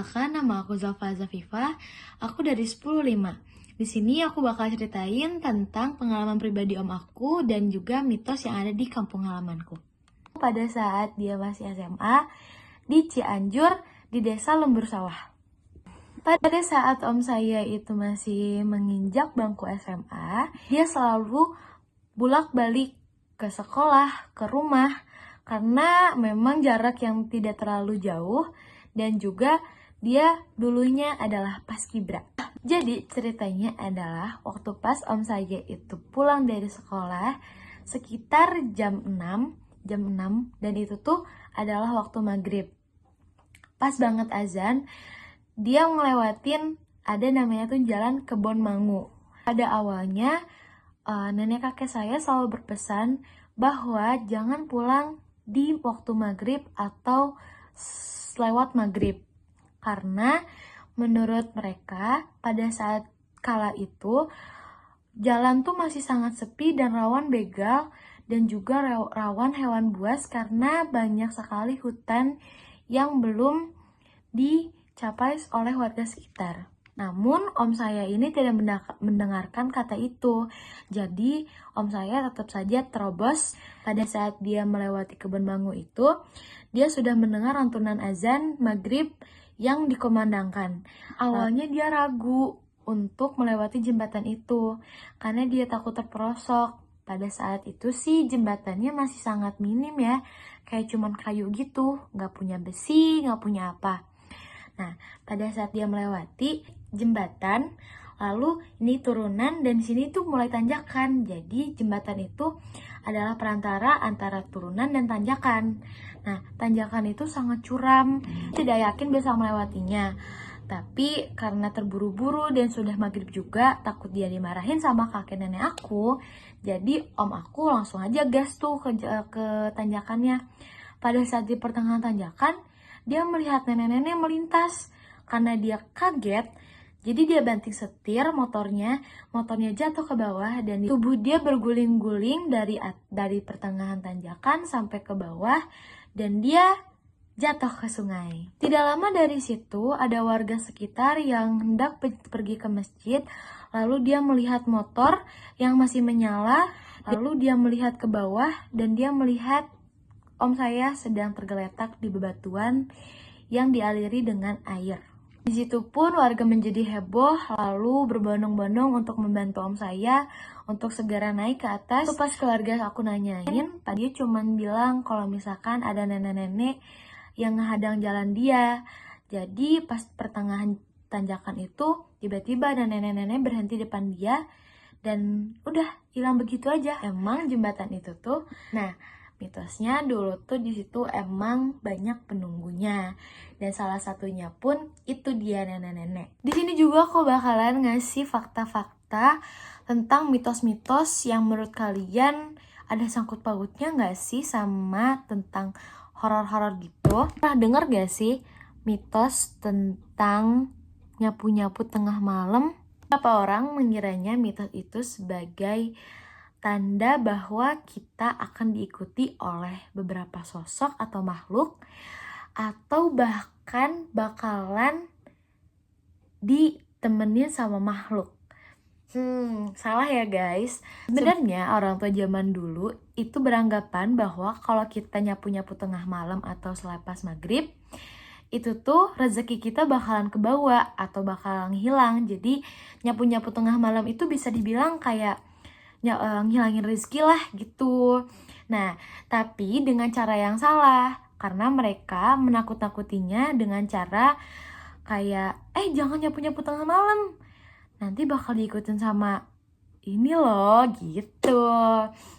perkenalkan, nama aku Zalfa Zafifa. Aku dari 10-5. Di sini aku bakal ceritain tentang pengalaman pribadi om aku dan juga mitos yang ada di kampung halamanku. Pada saat dia masih SMA, di Cianjur, di desa Lembur Sawah. Pada saat om saya itu masih menginjak bangku SMA, dia selalu bolak-balik ke sekolah, ke rumah, karena memang jarak yang tidak terlalu jauh dan juga dia dulunya adalah paskibra. Jadi ceritanya adalah waktu pas om saya itu pulang dari sekolah sekitar jam 6 dan itu tuh adalah waktu maghrib. Pas banget azan, dia ngelewatin ada namanya tuh jalan Kebon Mangu. Pada awalnya nenek kakek saya selalu berpesan bahwa jangan pulang di waktu maghrib atau lewat maghrib. Karena menurut mereka pada saat kala itu jalan tuh masih sangat sepi dan rawan begal dan juga rawan hewan buas karena banyak sekali hutan yang belum dicapai oleh warga sekitar. Namun om saya ini tidak mendengarkan kata itu. Jadi om saya tetap saja terobos. Pada saat dia melewati kebun mangu itu, dia sudah mendengar lantunan azan maghrib yang dikumandangkan. Awalnya dia ragu untuk melewati jembatan itu karena dia takut terperosok. Pada saat itu sih jembatannya masih sangat minim ya, kayak cuman kayu gitu, nggak punya besi, nggak punya apa. Nah, pada saat dia melewati jembatan, lalu ini turunan dan di sini tuh mulai tanjakan. Jadi jembatan itu adalah perantara antara turunan dan tanjakan. Nah, tanjakan itu sangat curam, tidak yakin bisa melewatinya. Tapi karena terburu-buru dan sudah maghrib juga, takut dia dimarahin sama kakek nenek aku, jadi om aku langsung aja gas tuh ke tanjakannya. Pada saat di pertengahan tanjakan, dia melihat nenek-nenek melintas. Karena dia kaget, jadi dia banting setir motornya jatuh ke bawah dan tubuh dia berguling-guling dari pertengahan tanjakan sampai ke bawah dan dia jatuh ke sungai. Tidak lama dari situ ada warga sekitar yang hendak pergi ke masjid, lalu dia melihat motor yang masih menyala, lalu dia melihat ke bawah dan dia melihat om saya sedang tergeletak di bebatuan yang dialiri dengan air. Di situ pun warga menjadi heboh, lalu berbondong-bondong untuk membantu om saya untuk segera naik ke atas. Itu pas keluarga aku nanyain, dia cuman bilang kalau misalkan ada nenek-nenek yang menghadang jalan dia. Jadi pas pertengahan tanjakan itu, tiba-tiba ada nenek-nenek berhenti depan dia dan udah hilang begitu aja. Emang jembatan itu tuh, nah mitosnya dulu tuh di situ emang banyak penunggunya dan salah satunya pun itu dia nenek-nenek. Di sini juga aku bakalan ngasih fakta-fakta tentang mitos-mitos yang menurut kalian ada sangkut pautnya nggak sih sama tentang horor-horor gitu. Pernah denger gak sih mitos tentang nyapu-nyapu tengah malam? Beberapa orang mengiranya mitos itu sebagai tanda bahwa kita akan diikuti oleh beberapa sosok atau makhluk, atau bahkan bakalan ditemenin sama makhluk. Salah ya guys. Sebenarnya orang tua zaman dulu itu beranggapan bahwa kalau kita nyapu-nyapu tengah malam atau selepas maghrib, itu tuh rezeki kita bakalan kebawa atau bakalan hilang. Jadi nyapu-nyapu tengah malam itu bisa dibilang kayak ngilangin rezeki lah gitu. Nah, tapi dengan cara yang salah, karena mereka menakut-nakutinya dengan cara kayak jangan nyapu-nyapu tengah malam, nanti bakal diikutin sama ini loh gitu.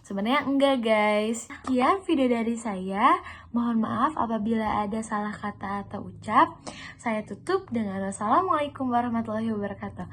Sebenarnya enggak guys. Sekian video dari saya. Mohon maaf apabila ada salah kata atau ucap. Saya tutup dengan wassalamualaikum warahmatullahi wabarakatuh.